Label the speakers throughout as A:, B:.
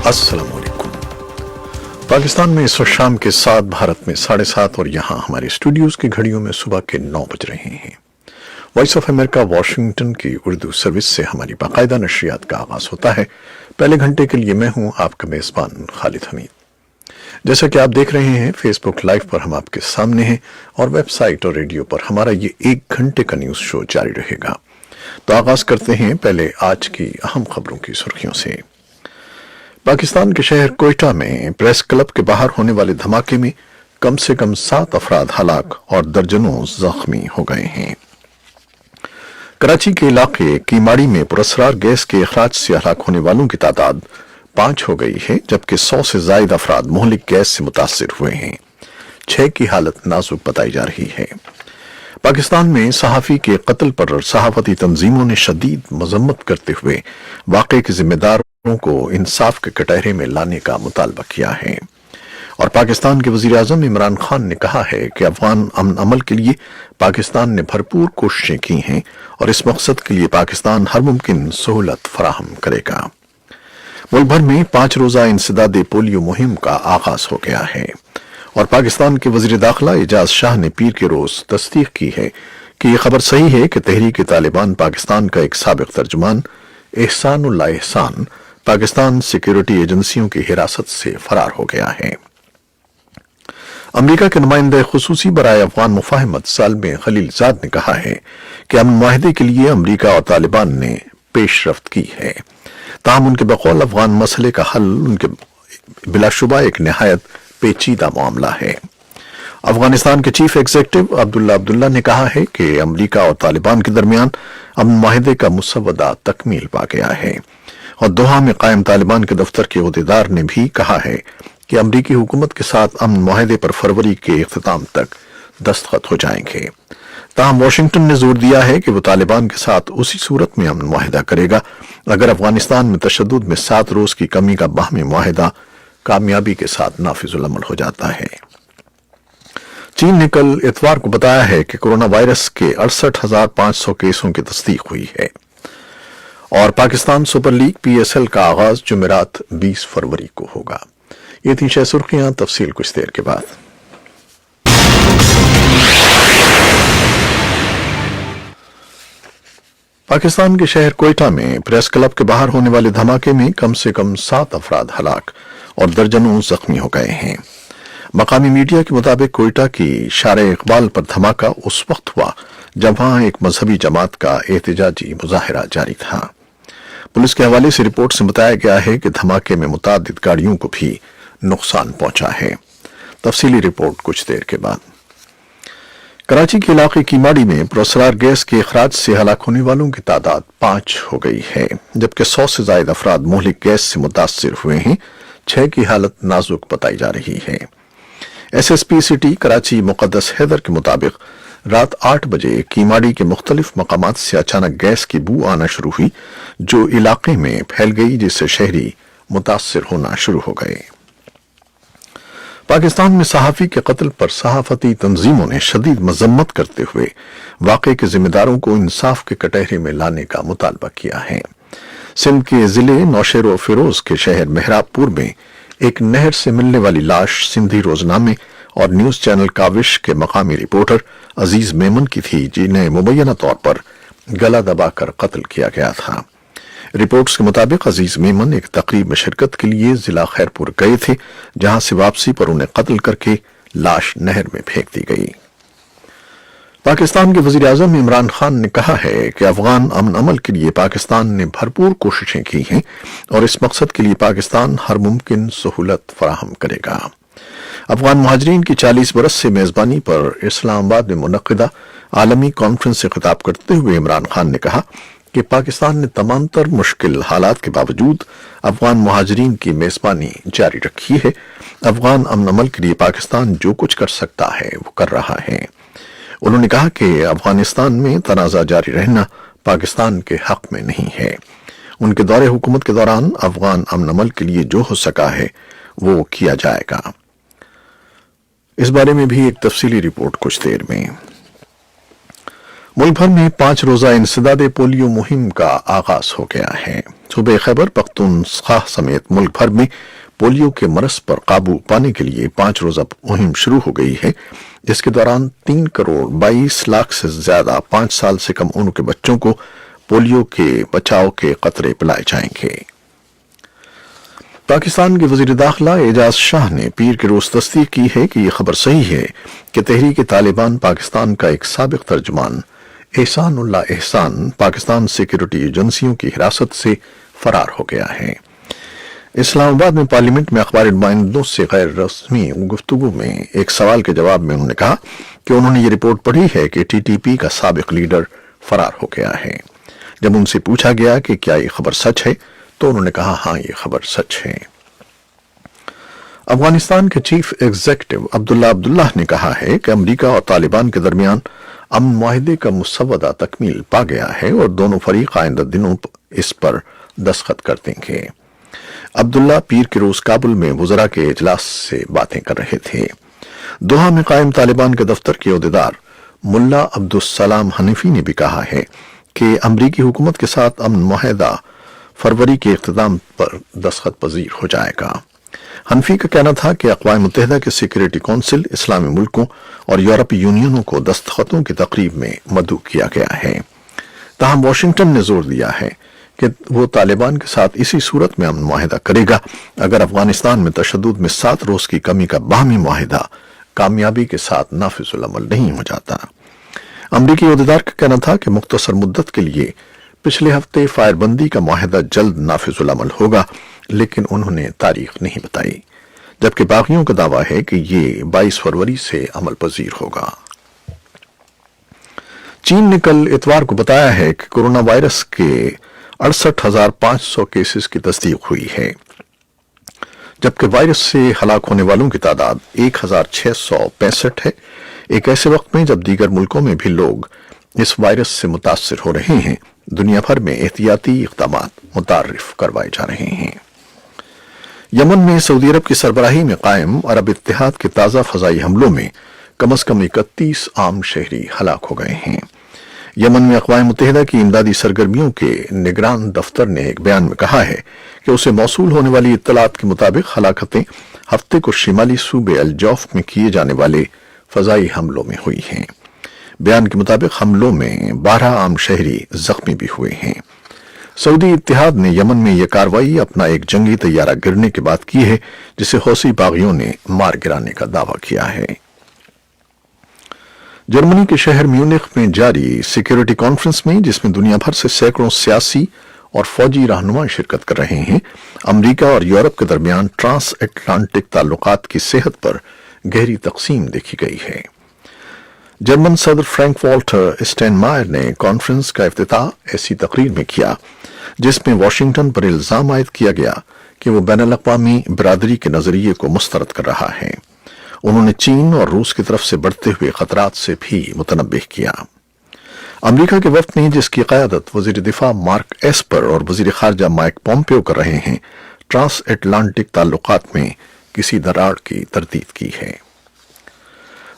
A: अस्सलाम वालेकुम। पाकिस्तान में इस वक्त शाम के 7, भारत में 7:30 और यहाँ हमारे स्टूडियोज की घड़ियों में सुबह के 9 बज रहे हैं। वॉइस ऑफ अमेरिका वाशिंगटन की उर्दू सर्विस से हमारी बाकायदा नशरियात का आगाज होता है। पहले घंटे के लिए मैं हूँ आपका मेज़बान खालिद हमीद। जैसा कि आप देख रहे हैं, फेसबुक लाइव पर हम आपके सामने हैं और वेबसाइट और रेडियो पर हमारा ये 1 घंटे का न्यूज़ शो जारी रहेगा। तो आगाज करते हैं पहले आज की अहम खबरों की सुर्खियों से। पाकिस्तान के शहर कोयटा में प्रेस क्लब के बाहर होने वाले धमाके में कम से कम 7 अफराद हलाक और दर्जनों जख्मी हो गए हैं। कराची के इलाके कीमाड़ी में पुरस्कार गैस के अखराज से हलाक होने वालों की तादाद 5 हो गई है, जबकि 100 से ज्यादा अफराद मोहलिक गैस से मुतासिर हुए हैं। 6 की हालत नाजुक बताई जा रही है। पाकिस्तान में सहाफी के कत्ल पर सहाफती तंजीमों ने शदीद मजम्मत करते हुए वाक़े के जिम्मेदारों को इंसाफ के कटहरे में लाने का मुतालबा किया है। और पाकिस्तान के वज़ीर आज़म इमरान खान ने कहा है कि अफगान अमन अमल के लिए पाकिस्तान ने भरपूर कोशिशें की हैं और इस मकसद के लिए पाकिस्तान हर मुमकिन सहूलत फराहम करेगा। मुल्क भर में 5 रोज़ा इंसदाद पोलियो मुहिम का आगाज हो गया है और पाकिस्तान के वज़ीर दाखिला एजाज शाह ने पीर के रोज तस्दीक की है कि यह खबर सही है कि तहरीक तालिबान पाकिस्तान का एक साबिक तर्जुमान एहसानुल्लाह एहसान पाकिस्तान सिक्योरिटी एजेंसियों की हिरासत से फरार हो गया है। अमरीका के नुमाइंदे खुसूसी बराए अफगान मुफाहमत सालमे खलीलजाद ने कहा है कि अमन मुआहदे के लिए अमरीका और तालिबान ने पेशरफ्त की है। ताहम उनके बकौल अफगान मसले का हल उनके बिलाशुबा एक निहायत पेचीदा मामला है। अफगानिस्तान के चीफ एग्जीक्यूटिव अब्दुल्ला अब्दुल्ला ने कहा है कि अमरीका और तालिबान के दरमियान अमन मुआहदे का मुसव्वदा तकमील पा गया है और दोहा में कायम तालिबान के दफ्तर के ओहदेदार ने भी कहा है कि अमरीकी हुकूमत के साथ अमन मुआहदे पर फरवरी के इख्तिताम तक दस्तखत हो जाएंगे। ताहम वाशिंगटन ने जोर दिया है कि वो तालिबान के साथ उसी सूरत में अमन मुआहदा करेगा अगर अफगानिस्तान में तशद्दुद में 7 रोज की कमी का बाहमी मुआहदा कामयाबी के साथ नाफिजुल अमल हो जाता है। चीन ने कल इतवार को बताया है कि कोरोना वायरस के 68,500 केसों की तस्दीक हुई है। और पाकिस्तान सुपर लीग PSL का आगाज जुमेरात 20 फरवरी को होगा। ये थी 6 सुर्खियां, तफसील कुछ देर के बाद। पाकिस्तान के शहर कोयटा में प्रेस क्लब के बाहर होने वाले धमाके में कम से कम 7 अफराद हलाक और दर्जनों जख्मी हो गए हैं। मकामी मीडिया के मुताबिक कोयटा की शारे इकबाल पर धमाका उस वक्त हुआ जब वहां एक मजहबी जमात का एहतजाजी मुजाहिरा जारी था। पुलिस के हवाले से रिपोर्ट से बताया गया है कि धमाके में मुतादिद गाड़ियों को भी नुकसान पहुंचा है। तफसीली रिपोर्ट कुछ देर के बाद। कराची के इलाके कीमाड़ी में पुरस्कार गैस के अखराज से हलाक होने वालों की तादाद 5 हो गई है, जबकि 100 से ज्यादा अफराद मोहलिक गैस से मुतासिर हुए हैं। 6 की हालत नाजुक बताई जा रही है। SSP सिटी कराची मुकद्दस हैदर के मुताबिक रात 8 बजे कीमाड़ी के मुख्तलिफ मकामात से अचानक गैस की बू आना शुरू हुई, जो इलाके में फैल गई, जिससे शहरी मुतासिर होना शुरू हो गए। पाकिस्तान में सहाफी के कत्ल पर सहाफती तंजीमों ने शदीद मजम्मत करते हुए वाक़े के जिम्मेदारों को इंसाफ के कटहरे में लाने का मुतालबा किया है। सिंध के जिले नौशेरो फिरोज के शहर मेहराबपुर में एक नहर से मिलने वाली लाश सिंधी रोजनामे और न्यूज चैनल काविश के मकामी रिपोर्टर अजीज मेमन की थी, जिन्हें मुबैना तौर पर गला दबाकर कत्ल किया गया था। रिपोर्ट्स के मुताबिक अजीज मेमन एक तकरीब में शिरकत के लिए जिला खैरपुर गए थे, जहां से वापसी पर उन्हें कत्ल करके लाश नहर में फेंक दी गई। पाकिस्तान के वज़ीर आज़म इमरान खान ने कहा है कि अफगान अमन अमल के लिए पाकिस्तान ने भरपूर कोशिशें की हैं और इस मकसद के लिए पाकिस्तान हर मुमकिन सहूलत फराहम करेगा। अफगान मुहाजिरीन की 40 बरस से मेजबानी पर इस्लामाबाद में मुनक्किदा आलमी कॉन्फ्रेंस से खिताब करते हुए इमरान खान ने कहा कि पाकिस्तान ने तमाम तर मुश्किल हालात के बावजूद अफगान मुहाजिरीन की मेजबानी जारी रखी है। अफगान अमन अमल के लिए पाकिस्तान जो कुछ कर सकता है वो कर रहा है। उन्होंने कहा कि अफगानिस्तान में तनाज़ा जारी रहना पाकिस्तान के हक में नहीं है। उनके दौरे हुकूमत के दौरान अफगान अमन अमल के लिए जो हो सका है वो किया जाएगा। इस बारे में भी एक तफसीली रिपोर्ट कुछ देर में। मुल्क भर में 5 रोजा इंसदाद पोलियो मुहिम का आगाज हो गया है। सूबे खैबर पख्तूनख्वा समेत मुल्क भर में पोलियो के मरज पर काबू पाने के लिए 5 रोजा मुहिम शुरू हो गई है, जिसके दौरान 3 करोड़ 22 लाख से ज्यादा 5 साल से कम उम्र के बच्चों को पोलियो के बचाव के कतरे पिलाए जाएंगे। पाकिस्तान के वजीर दाखिला एजाज शाह ने पीर के रोज तस्दीक की है कि यह खबर सही है कि तहरीक तालिबान पाकिस्तान का एक साबिक तर्जुमान एहसानुल्लाह एहसान पाकिस्तान सिक्योरिटी एजेंसियों की हिरासत से फरार हो गया है। इस्लामाबाद में पार्लियामेंट में अखबारी नुमाइंदों से गैर रस्मी गुफ्तगू में एक सवाल के जवाब में उन्होंने कहा कि उन्होंने ये रिपोर्ट पढ़ी है कि टीटीपी का साबिक लीडर फरार हो गया है। जब उनसे पूछा गया कि क्या ये खबर सच है तो उन्होंने कहा हाँ, ये खबर सच है। अफगानिस्तान के चीफ एग्जीक्यूटिव अब्दुल्लाह ने कहा है कि अमेरिका और तालिबान के दरमियान अमन मुआहिदे का मुसव्वदा तकमील पा गया है और दोनों फरीक आइंदा दिनों इस पर दस्तखत कर देंगे। अब्दुल्ला पीर के रोज काबुल में वज़रा के इजलास से बातें कर रहे थे। दोहा में कायम तालिबान के दफ्तर के अहदेदार मुल्ला अब्दुस्सलाम हनीफी ने भी कहा है कि अमरीकी हुकूमत के साथ अमन मुआहिदा फरवरी के इख्तिताम पर दस्तखत पजीर हो जाएगा। हनफी का कहना था कि अक़वाम मुत्तहिदा के सिक्योरिटी काउंसिल इस्लामी मुल्कों और यूरोपीय यूनियनों को दस्तखतों की तकरीब में मदऊ किया गया है। ताहम वाशिंगटन ने जोर दिया है कि वो तालिबान के साथ इसी सूरत में अमन मुआहिदा करेगा अगर अफगानिस्तान में तशद्दुद में 7 रोज की कमी का बाहमी मुआहिदा कामयाबी के साथ नाफिजुल अमल नहीं हो जाता। अमरीकी अहदेदार का कहना था कि मुख्तसर मुद्दत के लिए पिछले हफ्ते फायरबंदी का मुआहिदा जल्द नाफिजुल अमल होगा, लेकिन उन्होंने तारीख नहीं बताई, जबकि बागियों का दावा है कि ये 22 फरवरी से अमल पजीर होगा। चीन ने कल इतवार को बताया है कि कोरोना वायरस के 68,500 केसेस की तस्दीक हुई है, जबकि वायरस से हलाक होने वालों की तादाद 1,665 है। एक ऐसे वक्त में जब दीगर मुल्कों में भी लोग इस वायरस से मुतासिर हो रहे हैं, दुनिया भर में एहतियाती इक़दामात मुतारिफ करवाए जा रहे हैं। यमन में सऊदी अरब की सरबराही में कायम अरब इत्तेहाद के ताज़ा फ़ज़ाई हमलों में कम अज़ कम 31 आम शहरी हलाक हो गए हैं। यमन में अक़वाम मुत्तहिदा की इमदादी सरगर्मियों के निगरान दफ्तर ने एक बयान में कहा है कि उसे मौसूल होने वाली इत्तलात के मुताबिक हलाकतें हफ्ते को शिमाली सूबे अल जौफ में किए जाने वाले फ़ज़ाई हमलों में हुई हैं। बयान के मुताबिक हमलों में 12 आम शहरी जख्मी भी हुए हैं। सऊदी इत्तेहाद ने यमन में यह कार्रवाई अपना एक जंगी तैयारा गिरने के बाद की है, जिसे हौसी बागियों ने मार गिराने का दावा किया है। जर्मनी के शहर म्यूनिख में जारी सिक्योरिटी कॉन्फ्रेंस में, जिसमें दुनिया भर से सैकड़ों सियासी और फौजी रहनुमा शिरकत कर रहे हैं, अमेरिका और यूरोप के दरमियान ट्रांस अटलांटिक ताल्लुकात की सेहत पर गहरी तकसीम देखी गई है। जर्मन सदर फ्रैंक वॉल्टर स्टेनमायर ने कॉन्फ्रेंस का इफ्तिताह ऐसी तकरीर में किया जिसमें वाशिंगटन पर इल्जाम आयद किया गया कि वो बैनुल-अक़वामी बिरादरी के नजरिए को मुस्तरद कर रहा है। उन्होंने चीन और रूस की तरफ से बढ़ते हुए खतरात से भी मुतनब्बिह किया। अमेरिका के वफ्द ने, जिसकी क़यादत वज़ीर दिफा मार्क एस्पर और वज़ीर ख़ारजा माइक पोम्पियो कर रहे हैं, ट्रांस अटलांटिक ताल्लुकात में किसी दरार की तरदीद की है।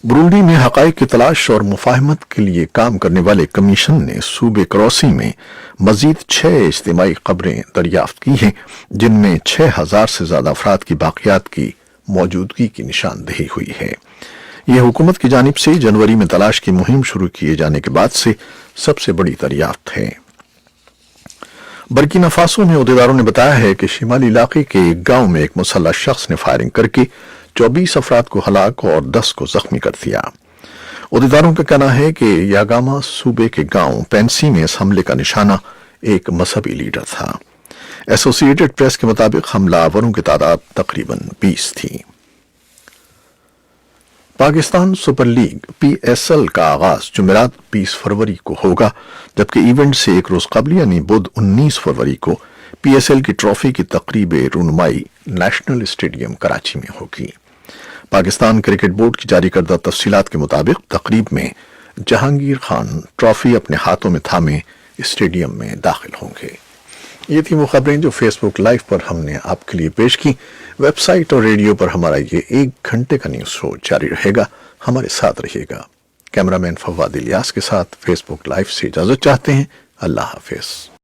A: बुरुंडी में हक़ाइक़ की तलाश और मुफाहमत के लिए काम करने वाले कमीशन ने सूबे करौसी में मजीद 6 इज्तिमाई कब्रें दरियाफ्त की हैं, जिनमें 6,000 से ज्यादा अफराद की बाक़ियात की मौजूदगी की निशानदेही हुई है। यह हुकूमत की जानिब से जनवरी में तलाश की मुहिम शुरू किए जाने के बाद से सबसे बड़ी दरियाफ्त है। बर्किना फासो में अहदेदारों ने बताया है कि शिमाली इलाके के एक गांव में एक मुसल्लह शख्स ने फायरिंग करके 24 अफराद को हलाक और 10 को जख्मी कर दिया। अहदेदारों का कहना है कि यागामा सूबे के गांव पेंसी में इस हमले का निशाना एक मजहबी लीडर था। एसोसिएटेड प्रेस के मुताबिक हमलावरों की तादाद तकरीबन 20 थी। पाकिस्तान सुपर लीग PSL का आगाज जुमेरात 20 फरवरी को होगा, जबकि इवेंट से एक रोज कबल यानी बुध 19 फरवरी को PSL की ट्रॉफी की तकरीब रूनुमाई नेशनल स्टेडियम कराची में होगी। पाकिस्तान क्रिकेट बोर्ड की जारी करदा तफसीलात के मुताबिक तकरीब में जहांगीर खान ट्रॉफी अपने हाथों में थामे स्टेडियम में दाखिल होंगे। ये थी वो खबरें जो फेसबुक लाइव पर हमने आपके लिए पेश की। वेबसाइट और रेडियो पर हमारा ये 1 घंटे का न्यूज़ शो जारी रहेगा। हमारे साथ रहिएगा। کیمرہ مین فواد الیاس کے ساتھ فیس بک لائیو سے اجازت چاہتے ہیں۔ اللہ حافظ۔